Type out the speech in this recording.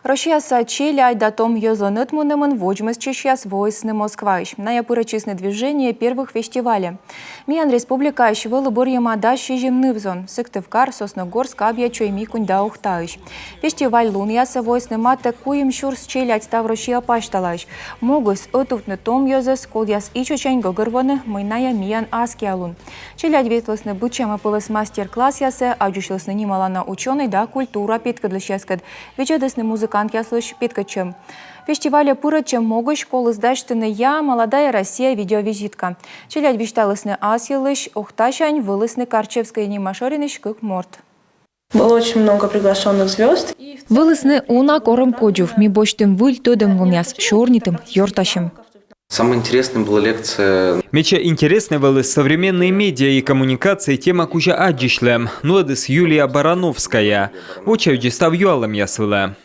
Россия сачеля датом ёзланет мунеман вожмес чешьяс войсны Москваич. На япурочисное движение первых фестиваля. Миян республика ащевала борьяма дащи жемнывзон. Сыктывкар, Сосногорск, Абья, Чойми, Кунда, Ухтаич. Фестиваль луньяса войсны мата куем шурс челять став Россия пашталач. Могус отувтны том ёзес, колдяс ичучань гогорваны, мыная миян аскиалун. Челять ветлосны бычама пылыс мастер-класс ясе, аджушлысны немалана ученый да культура питкадлыщескад. Вечедесны музыкант яслыш питкачем. Фестиваля пурачем могут школы сдачтыны я, молодая Россия, видеовизитка. Челядь вишталысны асьялыш, ухташань, вылысны Карчевская немашориныш как морд. Было очень много приглашенных звезд. Вылысны уна кором коджув, ми бочтым выль тодым гумяс, шорнитым, йорташем. Самая интересная была лекция. Меча интересны были современные медиа и коммуникации тема кужа аджишлем, нуадыс Юлия Барановская. Учавджи став юалом ясвела.